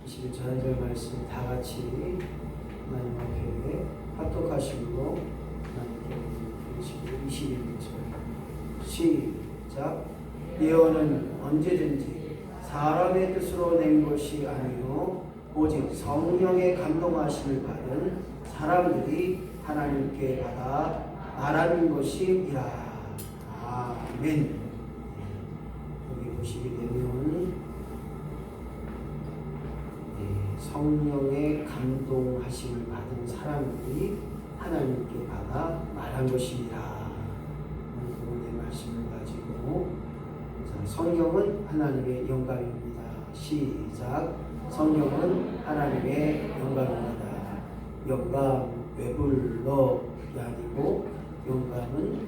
21절 말씀 다 같이 하나님 앞에 합독하시고 하나님께 21절 시작. 예언은 언제든지 사람의 뜻으로 낸 것이 아니요 오직 성령의 감동하심을 받은 사람들이 하나님께 받아 말하는 것이니라. 아멘. 여기 보시게 되면 성령의 감동하심을 받은 사람들이 하나님께 받아 말한 것입니다. 오늘의 말씀을 가지고 성령은 하나님의 영감입니다. 시작. 성령은 하나님의 영감입니다. 영감, 외불러이 아니고 영감은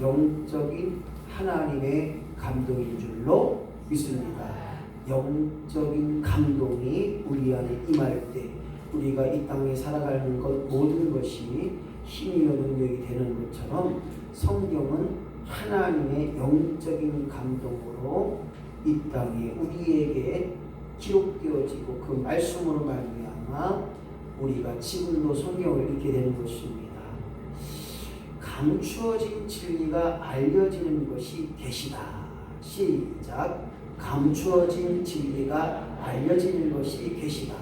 영적인 하나님의 감동인 줄로 믿습니다. 영적인 감동이 우리 안에 임할 때 우리가 이 땅에 살아가는 것 모든 것이 힘이요 능력이 되는 것처럼 성경은 하나님의 영적인 감동으로 이 땅에 우리에게 기록되어지고 그 말씀으로 말미암아 우리가 지금도 성경을 읽게 되는 것입니다. 감추어진 진리가 알려지는 것이 계시다. 시작. 감추어진 진리가 알려지는 것이 계시다.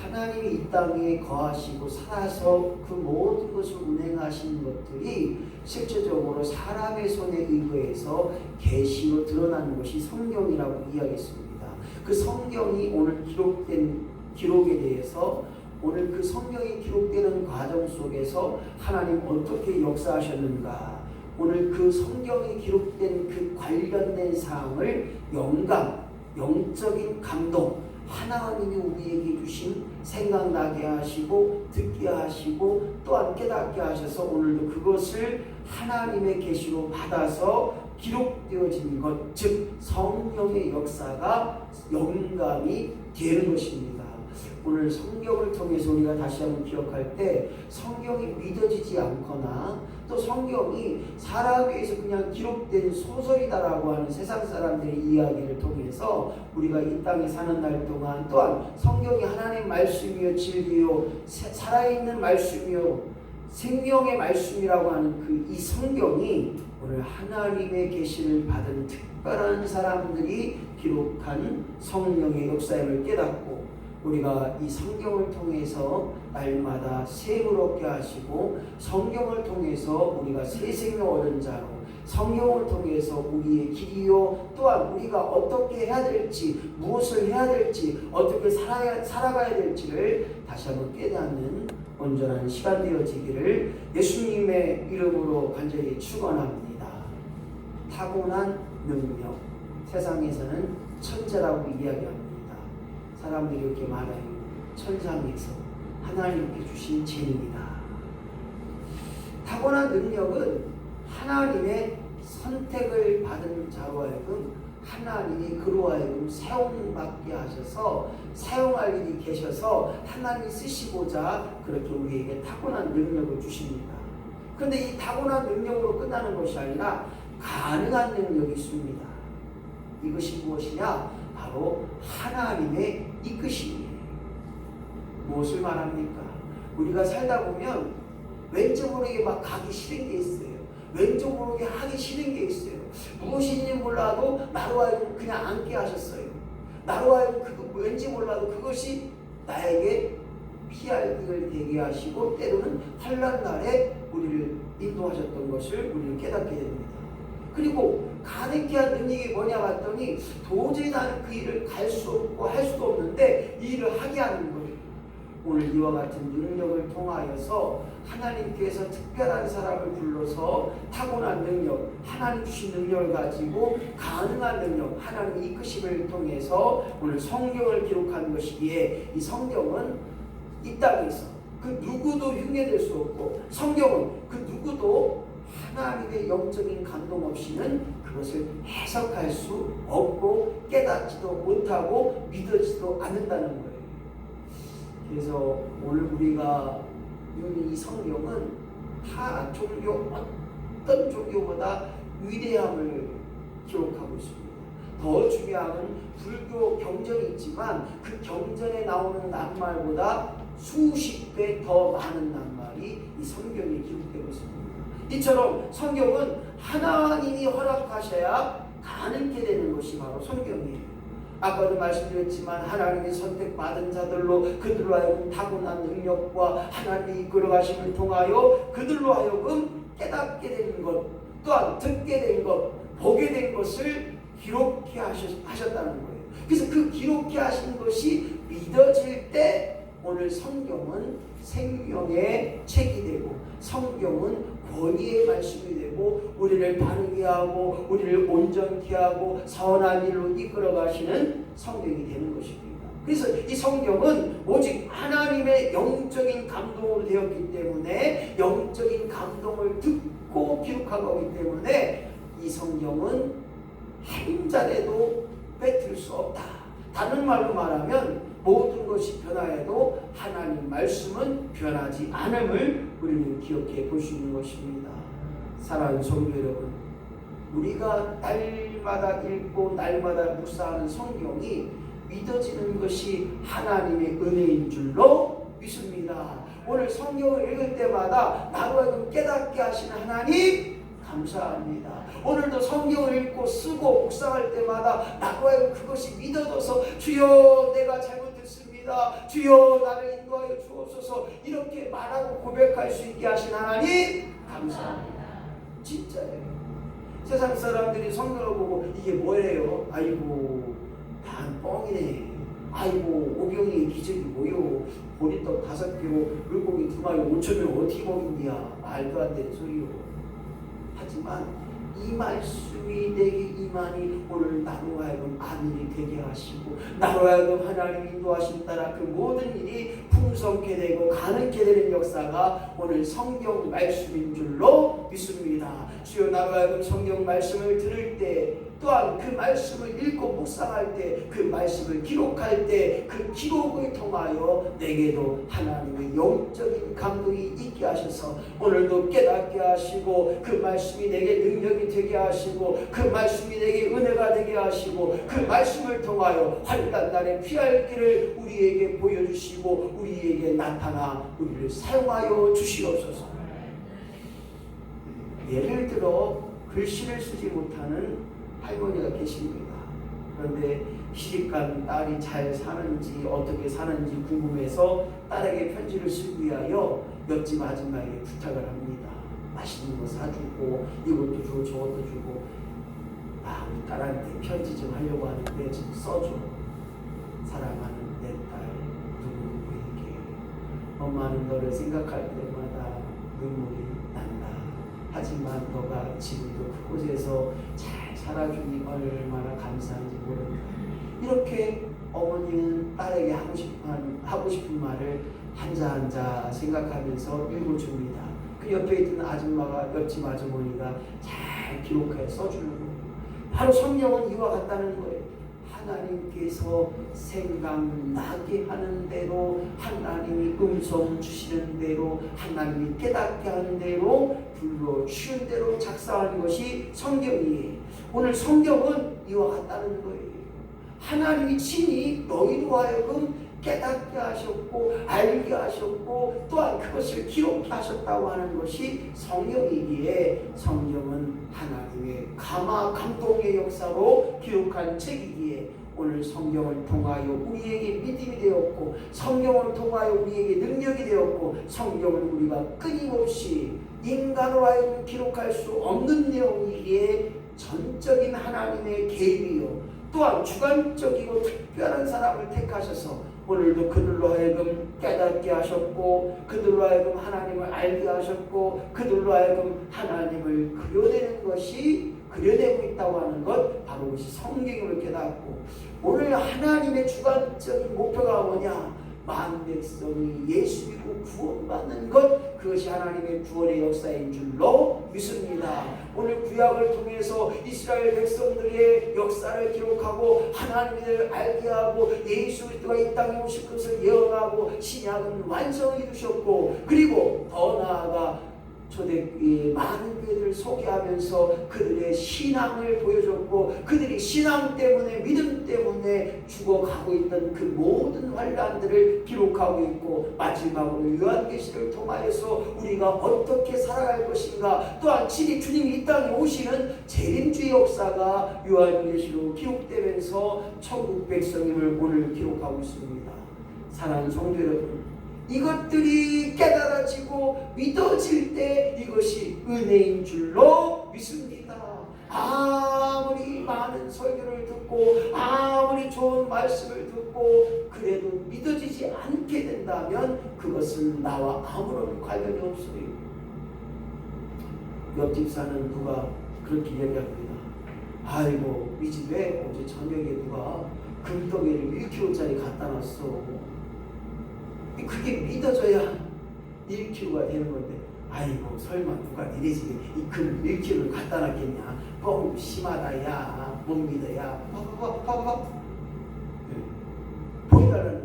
하나님이 이 땅에 거하시고 살아서 그 모든 것을 운행하시는 것들이 실제적으로 사람의 손에 의거해서 계시로 드러나는 것이 성경이라고 이야기했습니다. 그 성경이 오늘 기록된 기록에 대해서 오늘 그 성경이 기록되는 과정 속에서 하나님 어떻게 역사하셨는가, 오늘 그 성경에 기록된 그 관련된 사항을 영감, 영적인 감동, 하나님이 우리에게 주신 생각나게 하시고 듣게 하시고 또한 깨닫게 하셔서 오늘도 그것을 하나님의 계시로 받아서 기록되어진 것, 즉 성령의 역사가 영감이 되는 것입니다. 오늘 성경을 통해서 우리가 다시 한번 기억할 때 성경이 믿어지지 않거나 또 성경이 사람에 의해서 그냥 기록된 소설이다라고 하는 세상 사람들의 이야기를 통해서 우리가 이 땅에 사는 날 동안 또한 성경이 하나님의 말씀이요 진리요 살아있는 말씀이요 생명의 말씀이라고 하는 그 이 성경이 오늘 하나님의 계시를 받은 특별한 사람들이 기록한 성령의 역사임을 깨닫고 우리가 이 성경을 통해서 날마다 샘을 얻게 하시고 성경을 통해서 우리가 새 생명 얻은 자로 성경을 통해서 우리의 길이요 또한 우리가 어떻게 해야 될지 무엇을 해야 될지 어떻게 살아가야 될지를 다시 한번 깨닫는 온전한 시간 되어지기를 예수님의 이름으로 간절히 축원합니다. 타고난 능력, 세상에서는 천재라고 이야기합니다. 사람들이 이렇게 말해요. 천상에서 하나님께 주신 재능이다. 타고난 능력은 하나님의 선택을 받은 자로 하여금 하나님이 그로 하여금 사용받게 하셔서 사용할 일이 계셔서 하나님이 쓰시고자 그렇게 우리에게 타고난 능력을 주십니다. 그런데 이 타고난 능력으로 끝나는 것이 아니라 가능한 능력이 있습니다. 이것이 무엇이냐? 바로 하나님의 이끄심이에요. 무엇을 말합니까? 우리가 살다 보면 왠지 모르게 막 가기 싫은 게 있어요. 왠지 모르게 하기 싫은 게 있어요. 무엇인지 몰라도 나로 하여금 그냥 앉게 하셨어요. 나로 하여금 왠지 몰라도 그것이 나에게 피할 길을 되게 하시고 때로는 환난 날에 우리를 인도하셨던 것을 우리는 깨닫게 됩니다. 그리고 가능케 한 능력이 뭐냐 봤더니 도저히 나는 그 일을 갈 수 없고 할 수도 없는데 이 일을 하게 하는 거예요. 오늘 이와 같은 능력을 통하여서 하나님께서 특별한 사람을 불러서 타고난 능력, 하나님 주신 능력을 가지고 가능한 능력, 하나님 이끄심을 통해서 오늘 성경을 기록한 것이기에 이 성경은 이 땅에서 그 누구도 흉내낼 수 없고 성경은 그 누구도 하나님의 영적인 감동 없이는 그것을 해석할 수 없고 깨닫지도 못하고 믿어지도 않는다는 거예요. 그래서 오늘 우리가 이 성경은 타 종교 어떤 종교보다 위대함을 기록하고 있습니다. 더 중요한 불교 경전이 있지만 그 경전에 나오는 낱말보다 수십 배 더 많은 낱말이 이 성경에 기록되고 있습니다. 이처럼 성경은 하나님이 허락하셔야 가능케 되는 것이 바로 성경이에요. 아까도 말씀드렸지만 하나님이 선택받은 자들로 그들로 하여금 타고난 능력과 하나님이 이끌어가심을 통하여 그들로 하여금 깨닫게 되는 것, 또한 듣게 된 것, 보게 된 것을 기록해 하셨다는 거예요. 그래서 그 기록해 하신 것이 믿어질 때 오늘 성경은 생명의 책이 되고 성경은 권위의 말씀이 되고 우리를 바르게 하고 우리를 온전케 하고 선한 일로 이끌어 가시는 성경이 되는 것입니다. 그래서 이 성경은 오직 하나님의 영적인 감동으로 되었기 때문에 영적인 감동을 듣고 기록한 거기 때문에 이 성경은 한 자리도 뺏을 수 없다. 다른 말로 말하면 모든 것이 변화해도 하나님 말씀은 변하지 않음을 우리는 기억해 볼 수 있는 것입니다. 사랑하는 성도 여러분, 우리가 날마다 읽고 날마다 묵상하는 성경이 믿어지는 것이 하나님의 은혜인 줄로 믿습니다. 오늘 성경을 읽을 때마다 나로 하여금 깨닫게 하시는 하나님 감사합니다. 오늘도 성경을 읽고 쓰고 묵상할 때마다 나로 하여금 그것이 믿어져서 주여 내가 잘못했습니다. 주여 나를 인도하여 주옵소서 이렇게 말하고 고백할 수 있게 하신 하나님 감사합니다. 진짜예요. 세상 사람들이 성경을 보고 이게 뭐예요? 아이고 다 뻥이네. 아이고 오병이의 기적이 뭐요? 보리떡 5개로 물고기 2마리 5,000명 어떻게 먹인디야? 말도 안 되는 소리요. 하지만 이 말씀이 내게 임하니 오늘 나로 하여금 아들이 되게 하시고 나로 하여금 하나님 인도하신 따라 그 모든 일이 풍성케 되고 가능케 되는 역사가 오늘 성경 말씀인 줄로 믿습니다. 주여 나로 하여금 성경 말씀을 들을 때 또한 그 말씀을 읽고 묵상할 때 그 말씀을 기록할 때 그 기록을 통하여 내게도 하나님의 영적인 감동이 있게 하셔서 오늘도 깨닫게 하시고 그 말씀이 내게 능력이 되게 하시고 그 말씀이 내게 은혜가 되게 하시고 그 말씀을 통하여 환난 날에 피할 길을 우리에게 보여주시고 우리에게 나타나 우리를 사용하여 주시옵소서. 예를 들어 글씨를 쓰지 못하는 할머니가 계십니다. 그런데 시집간 딸이 잘 사는지 어떻게 사는지 궁금해서 딸에게 편지를 쓰기 위하여 옆집 아줌마에게 부탁을 합니다. 맛있는 거 사주고 이것도 주고 저것도 주고 우리 딸한테 편지 좀 하려고 하는데 좀 써줘. 사랑하는 내 딸 누구에게 엄마는 너를 생각할 때마다 눈물이 난다. 하지만 너가 지금도 그곳에서 잘 살아주니 얼마나 감사한지 모른다. 이렇게 어머니는 딸에게 하고 싶은 말을 한자 한자 생각하면서 읽어줍니다. 그 옆에 있던 아줌마가 옆집 아주머니가 잘 기록해 써주는 거예요. 바로 성경은 이와 같다는 거예요. 하나님께서 생각나게 하는 대로 하나님이 음성 주시는 대로 하나님이 깨닫게 하는 대로 불러주신 대로 작성하는 것이 성경이에요. 오늘 성경은 이와 같다는 거예요. 하나님이 친히 너희로 하여금 깨닫게 하셨고 알게 하셨고 또한 그것을 기록해 하셨다고 하는 것이 성경이기에 성경은 하나님의 감동의 역사로 기록한 책이기에 오늘 성경을 통하여 우리에게 믿음이 되었고 성경을 통하여 우리에게 능력이 되었고 성경을 우리가 끊임없이 인간으로 하여금 기록할 수 없는 내용이기에 전적인 하나님의 계획이요 또한 주관적이고 특별한 사람을 택하셔서 오늘도 그들로 하여금 깨닫게 하셨고 그들로 하여금 하나님을 알게 하셨고 그들로 하여금 하나님을 그려내고 있다고 하는 것 바로 그것이 성경임을 깨닫고 오늘 하나님의 주관적인 목표가 뭐냐? 만 백성이 예수 믿고 구원받는 것 그것이 하나님의 구원의 역사인 줄로 믿습니다. 오늘 구약을 통해서 이스라엘 백성들의 역사를 기록하고 하나님을 알게 하고 예수 그리스도가 이 땅에 오실 것을 예언하고 신약은 완성을 이루셨고 그리고 더 나아가 많은 교회들을 소개하면서 그들의 신앙을 보여줬고, 그들이 신앙 때문에, 믿음 때문에 죽어가고 있던 그 모든 환란들을 기록하고 있고, 마지막으로 요한계시를 통하여서 우리가 어떻게 살아갈 것인가, 또한 친히 주님이 이 땅에 오시는 재림주의 역사가 요한계시로 기록되면서 천국 백성임을 오늘 기록하고 있습니다. 사랑하는 성도 여러분, 이것들이 깨달아지고 믿어질 때 이것이 은혜인 줄로 믿습니다. 아무리 많은 설교를 듣고 아무리 좋은 말씀을 듣고 그래도 믿어지지 않게 된다면 그것은 나와 아무런 관련이 없어요. 옆집 사는 누가 그렇게 얘기합니다. 아이고, 이 집에 어제 저녁에 누가 금덩이를 1kg짜리 갖다 놨어. 그게 믿어져야 1kg가 되는 건데, 아이고, 설마 누가 니네 집에 이 금 1kg를 갖다 놨겠냐. 뻥 심하다, 야. 못 믿어야. 보이다라는.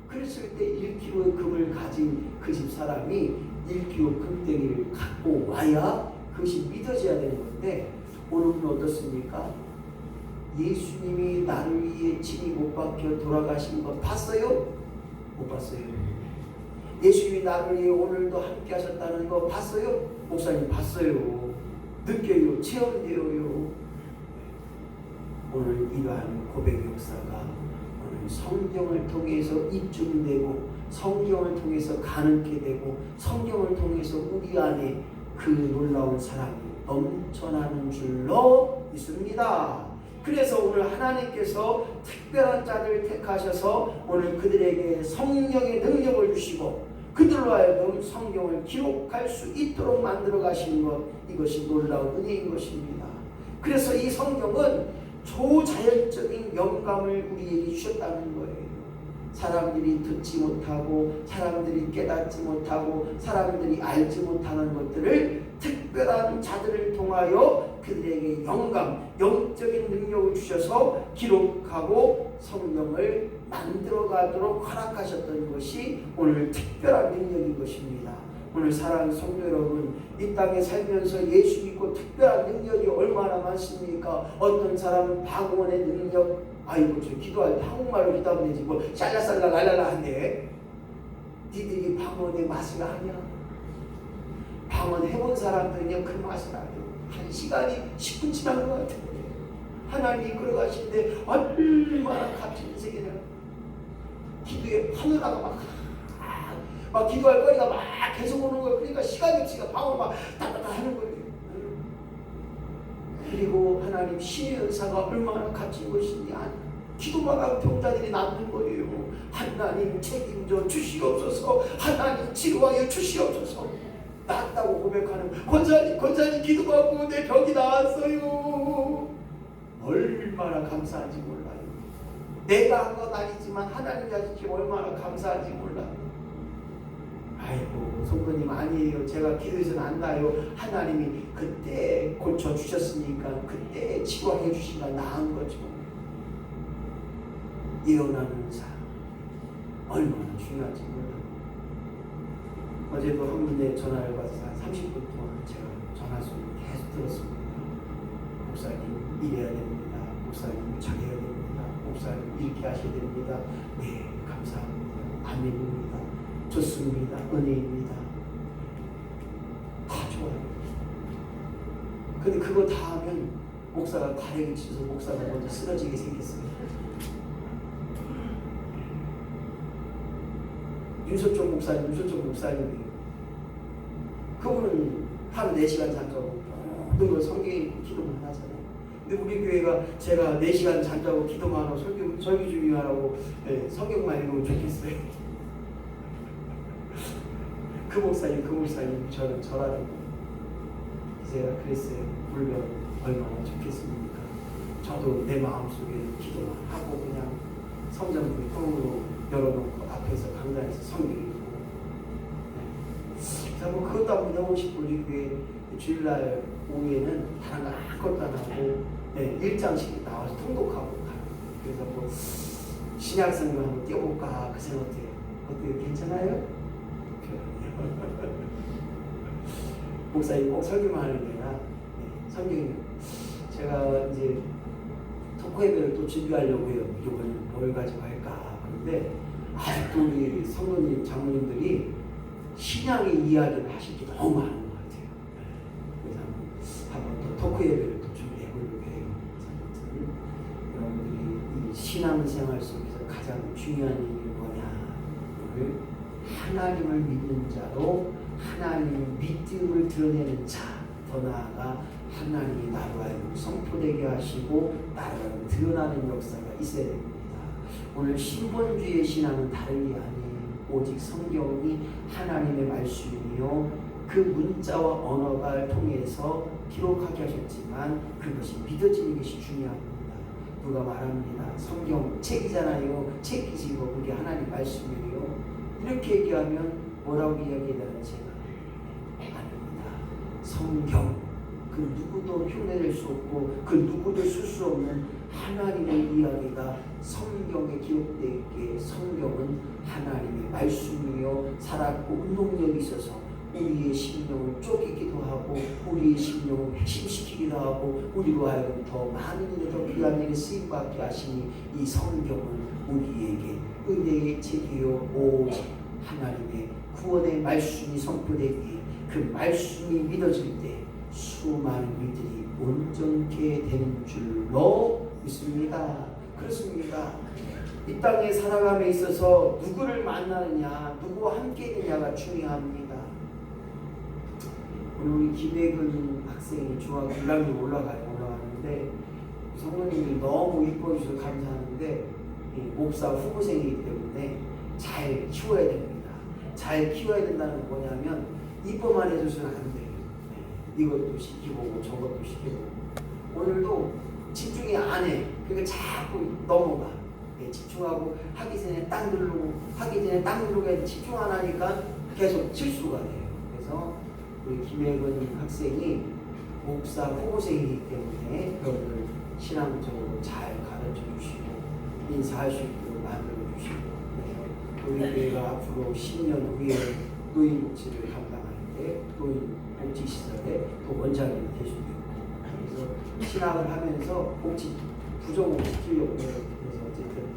그랬을 때 1kg의 금을 가진 그 집 사람이 1kg 금덩이를 갖고 와야 그것이 믿어져야 되는 건데, 오늘은 어떻습니까? 예수님이 나를 위해 친히 못 박혀 돌아가신 거 봤어요? 못 봤어요. 예수님이 나를 위해 오늘도 함께 하셨다는 거 봤어요? 목사님 봤어요. 느껴요. 체험되어요. 오늘 이러한 고백 역사가 오늘 성경을 통해서 입증되고, 성경을 통해서 가능케 되고, 성경을 통해서 우리 안에 그 놀라운 사랑이 넘쳐나는 줄로 믿습니다. 그래서 오늘 하나님께서 특별한 자들을 택하셔서 오늘 그들에게 성령의 능력을 주시고 그들로 하여금 성경을 기록할 수 있도록 만들어 가시는 것, 이것이 놀라운 은혜인 것입니다. 그래서 이 성경은 초자연적인 영감을 우리에게 주셨다는 거예요. 사람들이 듣지 못하고, 사람들이 깨닫지 못하고, 사람들이 알지 못하는 것들을 특별한 자들을 통하여 그들에게 영감, 영적인 능력을 주셔서 기록하고 성경을 만들어가도록 허락하셨던 것이 오늘 특별한 능력인 것입니다. 오늘 사랑하는 성도 여러분, 이 땅에 살면서 예수 믿고 특별한 능력이 얼마나 많습니까? 어떤 사람은 방언의 능력, 아이고 저 기도할 때 한국말로 기도하면 되지 뭐 샬라살라 랄랄라 한데, 니들이 방언의 맛을 아냐? 방언 해본 사람들은 그 맛을 알아요. 한 시간이 10분 지난 것 같아요. 하나님이 끌어가시는데 얼마나 값진 세계냐. 기도에 하늘나가 막 기도할 거리가 막 계속 오는 거예요. 그러니까 시간이 없으니까 방언 막 따따따 하는 거예요. 그리고 하나님 신의 은사가 얼마나 값진 것인지 기도만 하면 병자들이 낫는 거예요. 하나님 책임져 주시옵소서. 하나님 치료하여 주시옵소서. 낫다고 고백하는 권사님 기도받고 내 병이 나았어요. 얼마나 감사한지 몰라요. 내가 한 건 아니지만 하나님이 하시지 얼마나 감사한지 몰라요. 아이고 성도님 아니에요. 제가 기도해서는 안 나요. 하나님이 그때 고쳐주셨으니까 그때 치료해 주시니까 나은 거죠. 예언하는 사 얼마나 중요한지 몰라요. 어제도 한 분의 전화를 받아서 한 30분 동안 제가 전화 소리를 계속 들었습니다. 목사님 이래야 됩니다. 목사님 잘해야 됩니다. 목사님 이렇게 하셔야 됩니다. 네 감사합니다. 아멘입니다. 좋습니다. 은혜입니다. 다 좋아요. 근데 그거 다 하면 목사가 가래를 치서 목사가 먼저 쓰러지게 생겼어요. 윤석종 목사님이에요. 그분은 하루 4시간 잠자고 모든 걸 성경에 기도만 하잖아요. 근데 우리 교회가 제가 4시간 잠자고 기도만 하고 설교 준비만 하고 성경만 읽으면 좋겠어요. 그 목사님 저는 저라는 제가 그랬어요. 물론 얼마나 좋겠습니까? 저도 내 마음속에 기도만 하고 그냥 성전문 통으로 열어놓고 앞에서 강단에서 성경 읽고 그래서 뭐 그것도 한번 해보고 싶고 우리 교회 주일날 오후에는 다른 거 아무것도 안 하고 1장씩 나와서 통독하고 가요. 그래서 뭐 신약성경 한번 띄워볼까 그 생각 어때요? 괜찮아요? 목사님 꼭 설교만 하는 게 아니라 성경이 제가 이제 토크 예배를 또 준비하려고 해요. 이번에 뭘 가지고 할까. 그런데 아직도 우리 성도님, 장로님들이 신앙의 이야기를 하실 게 너무 많은 것 같아요. 그래서 한번 또 토크 예배를 또 준비해 보려고 해요. 여러분들이 이 신앙생활 속에서 가장 중요한 일이 뭐냐? 하나님을 믿는 자로 하나님의 믿음을 드러내는 자, 더 나아가 하나님이 나로 하여금 선포되게 하시고 나로 하여금 드러나는 역사가 있어야 됩니다. 오늘 신본주의 신앙은 다른 게 아니에요. 오직 성경이 하나님의 말씀이요 그 문자와 언어를 통해서 기록하게 하셨지만 그것이 믿어지는 것이 중요합니다. 누가 말합니다. 성경 책이잖아요. 책이지고 그게 하나님 말씀이에요. 이렇게 얘기하면 뭐라고 이야기해야 제가 아닙니다. 성경 그 누구도 흉내낼 수 없고 그 누구도 쓸 수 없는 하나님의 이야기가 성경에 기록되어 있기에 성경은 하나님의 말씀이요 살았고 운동력이 있어서 우리의 심령을 쪼개기도 하고 우리의 심령을 핵심시키기도 하고 우리로 하여금 더 많은 일에 더 귀한 일에 쓰임받게 하시니 이 성경은 우리에게 은혜의 책이요 오직 하나님의 구원의 말씀이 선포되기에 그 말씀이 믿어질 때 수많은 일들이 온전케 되는 줄로 믿습니다. 그렇습니다. 이 땅에 살아감에 있어서 누구를 만나느냐, 누구와 함께 있느냐가 중요합니다. 오늘 우리 김혜근 학생이 중학교 1학년 올라가는데 성도님이 너무 이뻐해 주셔서 감사하는데 목사 후보생이기 때문에 잘 키워야 됩니다. 잘 키워야 된다는 건 뭐냐면 이뻐만 해줘서는 안 돼요. 이것도 시키고 저것도 시키고 오늘도 집중이 안 해. 그러니까 자꾸 넘어가. 집중하고 하기 전에 딱 누르고 하기 전에 딱 누르고 해도 집중 안 하니까 계속 실수가 돼요. 그래서 우리 김혜근 학생이 목사 후보생이기 때문에 여러분들 신앙적으로 잘 가르쳐 주시고 인사할 수 있도록 만들어 주시고 우리 교회가 앞으로 10년 후에 노인 복지를 감당할 때 노인 복지시설에 또 원장님이 되시고 그래서 신학을 하면서 복지 부정을 시키려고 해요. 그래서 어쨌든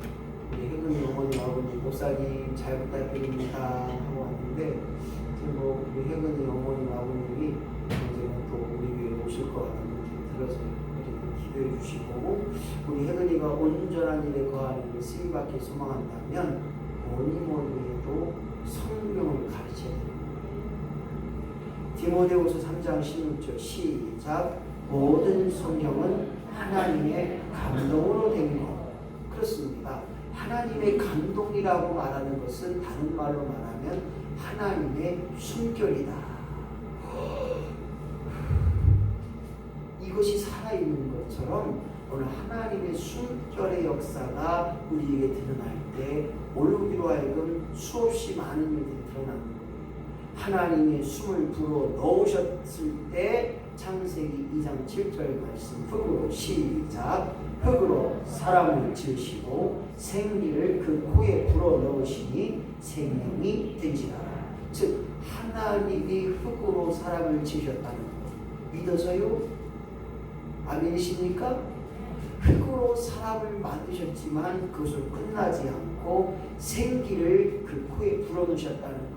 우리 혜근이 어머니 아버님 목사님 잘 부탁드립니다 하고 왔는데 지금 뭐 우리 혜근이 어머니 아버님이 언제는 또 우리 교회에 오실 것 같은 느낌이 들어서 기도해 주시고 우리 혜근이가 온전한 일에 거하는 일을 쓰임받기 소망한다면 뭐니 해도 성경을 가르쳐야 됩니다. 디모데후서 3장 16절 시작 모든 성경은 하나님의 감동으로 된 것. 그렇습니다. 하나님의 감동이라고 말하는 것은 다른 말로 말하면 하나님의 숨결이다. 이것이 살아있는 것처럼 오늘 하나님의 숨결의 역사가 우리에게 드러날 때 오르기로 하여금 수없이 많은 일들이 드러나는 거예요. 하나님의 숨을 불어 넣으셨을 때 창세기 2장 7절 말씀 흙으로 시작 흙으로 사람을 지으시고 생기를 그 코에 불어 넣으시니 생명이 된지라. 즉 하나님이 흙으로 사람을 지으셨다는 것 믿어서요? 아멘이십니까? 흙으로 사람을 만드셨지만 그것을 끝나지 않고 생기를 그 코에 불어넣으셨다는 거예요.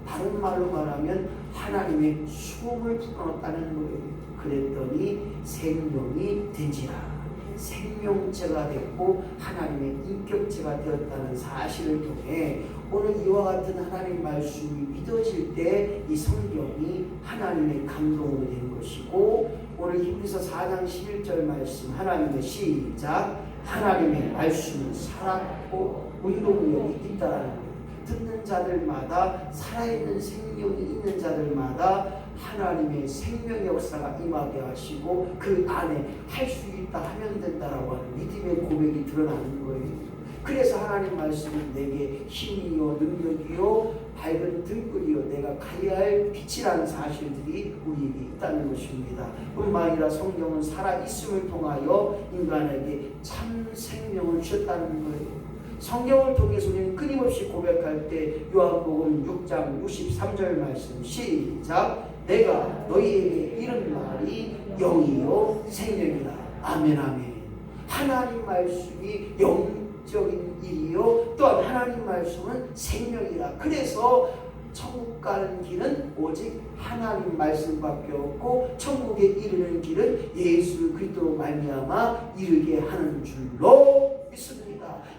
다른 말로 말하면 하나님의 숨을 불어넣었다는 거예요. 그랬더니 생명이 된지라. 생명체가 됐고 하나님의 인격체가 되었다는 사실을 통해 오늘 이와 같은 하나님 말씀이 믿어질 때 이 성경이 하나님의 감동으로 된 것이고 오늘 히브리서 4장 11절 말씀 하나님의 시작 하나님의 말씀은 살았고 운동력이 있다라는 거예요. 듣는 자들마다 살아있는 생명이 있는 자들마다 하나님의 생명의 역사가 임하게 하시고 그 안에 할 수 있다 하면 된다라고 하는 믿음의 고백이 드러나는 거예요. 그래서 하나님 말씀은 내게 힘이요 능력이요 밝은 등불이요 내가 가야 할 빛이라는 사실들이 우리에게 있다는 것입니다. 뿐만 아니라 성경은 살아있음을 통하여 인간에게 참 생명을 주셨다는 거예요. 성경을 통해서 우리는 끊임없이 고백할 때 요한복음 6장 63절 말씀 시작 내가 너희에게 이런 말이 영이요 생명이라. 아멘 아멘. 하나님 말씀이 영적인 일이요 또한 하나님 말씀은 생명이라. 그래서 천국 가는 길은 오직 하나님 말씀밖에 없고 천국에 이르는 길은 예수 그리스도로 말미암아 이르게 하는 줄로 믿습니다.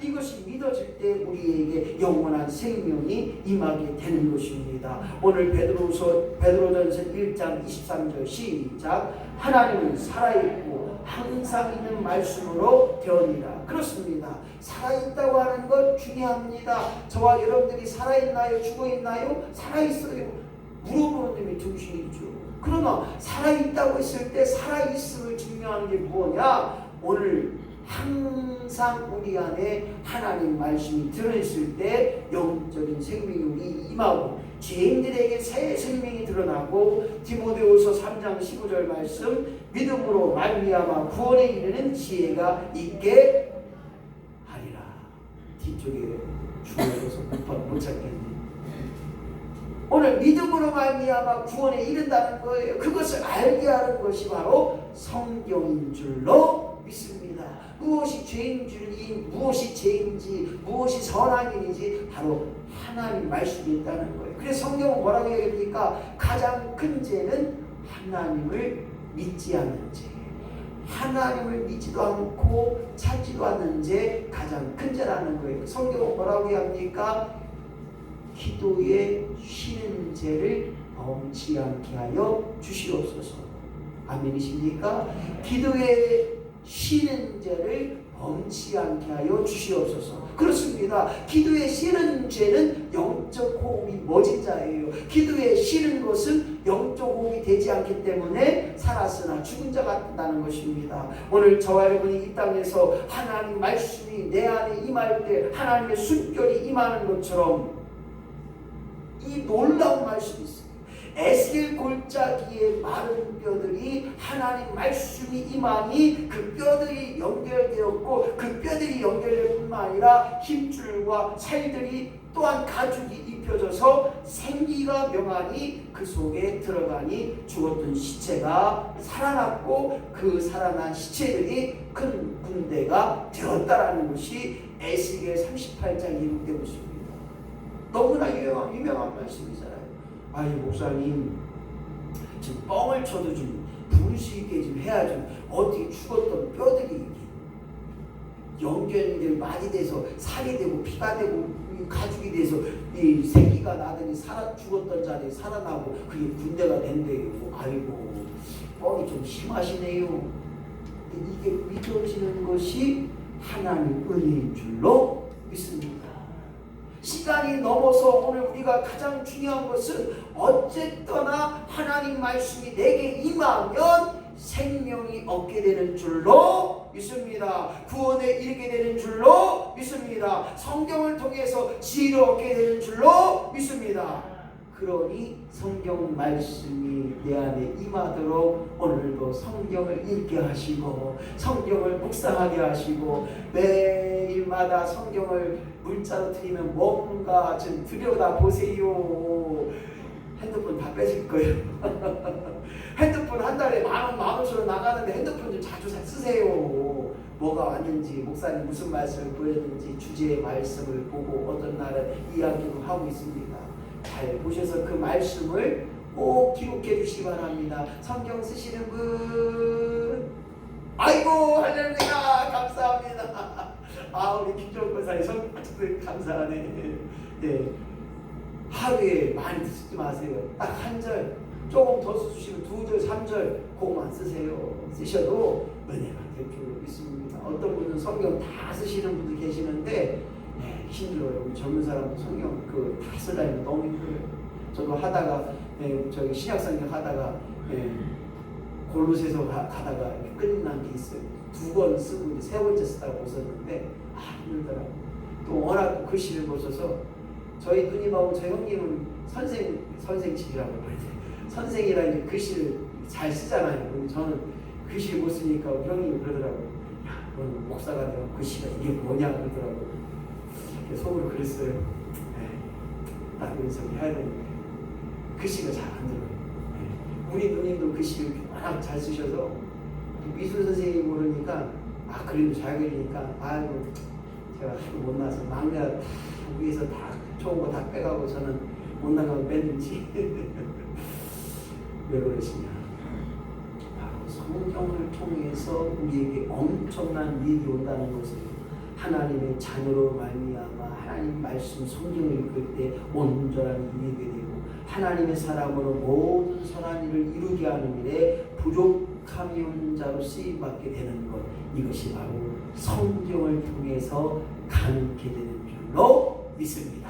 이것이 믿어질 때 우리에게 영원한 생명이 임하게 되는 것입니다. 오늘 베드로전서 1장 23절 시작. 하나님은 살아있고 항상 있는 말씀으로 되었느니라. 그렇습니다. 살아있다고 하는 것 중요합니다. 저와 여러분들이 살아있나요? 죽어있나요? 살아있어요. 물어보는 놈이 중심이죠. 그러나 살아있다고 했을 때 살아있음을 증명하는 게 뭐냐? 오늘 항상 우리 안에 하나님 말씀이 들어있을 때 영적인 생명이 우리 임하고 죄인들에게 새 생명이 드러나고 디모데후서 3장 15절 말씀 믿음으로 말미암아 구원에 이르는 지혜가 있게 하리라. 뒤쪽에 주어져서 못 찾겠네. 오늘 믿음으로 말미암아 구원에 이른다는 거예요. 그것을 알게 하는 것이 바로 성경인 줄로 믿습니다. 무엇이 죄인 줄이 무엇이 죄인지 무엇이 선한 일인지 바로 하나님 말씀이 있다는 거예요. 그래서 성경은 뭐라고 얘기합니까? 가장 큰 죄는 하나님을 믿지 않는 죄. 하나님을 믿지도 않고 찾지도 않는 죄 가장 큰 죄라는 거예요. 성경은 뭐라고 합니까? 기도에 쉬는 죄를 범치 않게 하여 주시옵소서. 아멘이십니까? 기도에 쉬는 죄를 범치 않게 하여 주시옵소서. 그렇습니다. 기도에 쉬는 죄는 영적 호흡이 멎은 자예요. 기도에 쉬는 것은 영적 호흡이 되지 않기 때문에 살았으나 죽은 자 같다는 것입니다. 오늘 저와 여러분이 이 땅에서 하나님 말씀이 내 안에 임할 때 하나님의 숨결이 임하는 것처럼 이 놀라운 말씀이 있어요. 에스겔 골짜기의 마른 뼈들이 하나님 말씀이 임하니 그 뼈들이 연결되었고 그 뼈들이 연결될 뿐만 아니라 힘줄과 살들이 또한 가죽이 입혀져서 생기가 명하니 그 속에 들어가니 죽었던 시체가 살아났고 그 살아난 시체들이 큰 군대가 되었다라는 것이 에스겔 38장 기록되고 있습니다. 너무나 유명한 말씀이잖아요. 아니 목사님 지금 뻥을 쳐도 좀 부를 수 있게 좀 해야 좀 어떻게 죽었던 뼈들이 연결이 많이 돼서 살이 되고 피가 되고 가죽이 돼서 이 생기가 나더니 죽었던 자들이 살아나고 그게 군대가 된대요. 아이고 뻥이 좀 심하시네요. 이게 믿어지는 것이 하나님 은혜인 줄로 믿습니다. 시간이 넘어서 오늘 우리가 가장 중요한 것은 어쨌거나 하나님 말씀이 내게 임하면 생명이 얻게 되는 줄로 믿습니다. 구원에 이르게 되는 줄로 믿습니다. 성경을 통해서 지혜를 얻게 되는 줄로 믿습니다. 그러니 성경 말씀이 내 안에 임하도록 오늘도 성경을 읽게 하시고 성경을 묵상하게 하시고 매일마다 성경을 문자로 드리면 뭔가 좀 들여다보세요. 핸드폰 다 뺏을 거예요. 핸드폰 한 달에 만 원씩 나가는데 핸드폰 좀 자주 쓰세요. 뭐가 왔는지 목사님 무슨 말씀을 보였는지 주제의 말씀을 보고 어떤 날은 이야기도 하고 있습니다. 잘 보셔서 그 말씀을 꼭 기록해 주시기 바랍니다. 성경 쓰시는 분 아이고 할렐루야 감사합니다. 우리 김정권 권사님 성경 감사하네. 네. 하루에 많이 쓰지 마세요. 딱 한 절 조금 더 쓰시면 2절 3절 그것만 쓰세요. 쓰셔도 은혜가 될 줄로 믿습니다. 어떤 분은 성경 다 쓰시는 분들 계시는데 힘들어요. 우리 젊은 사람도 성경 다 쓰다니까 너무 힘들어요. 저도 하다가 저기 신약성경 하다가 골로새서 가다가 끝난 게 있어요. 2권 쓰고 이제 3번째 쓰다가 못 썼는데 힘들더라고요. 또 워낙 글씨를 보셔서 저희 누님하고 저 형님은 선생집이라고 그러는데 선생이라 이제 글씨를 잘 쓰잖아요. 근데 저는 글씨를 못 쓰니까 형님이 그러더라고요. 야, 너는 목사가 되어 글씨가 이게 뭐냐 그러더라고요. 속으로 그랬어요. 딱 그런 소리 해야 되는데 글씨가 잘 안 들어요. 우리 누님도 글씨를 워낙 잘 쓰셔서 미술 선생님이 모르니까 그림도 잘 그리니까 아이고 제가 하도 못나서 막내가 다 위에서 다 좋은 거 다 빼가고 저는 못 나가면 뺐는지 왜 그러시냐. 바로 성경을 통해서 우리에게 엄청난 이익이 온다는 것을 하나님의 자녀로 말미암아 하나님 말씀 성경을 읽을 때 온전한 이익이 되고 하나님의 사람으로 모든 선한 일을 이루게 하는 일에 부족함이 없는 자로 쓰임받게 되는 것, 이것이 바로 성경을 통해서 가능케 되는 줄로 믿습니다.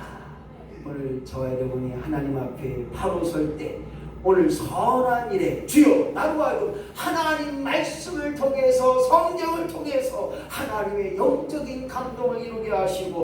오늘 저와 여러분이 하나님 앞에 바로 설 때 오늘 선한 일에 주여 나로 하여금 하나님 말씀을 통해서 성경을 통해서 하나님의 영적인 감동을 이루게 하시고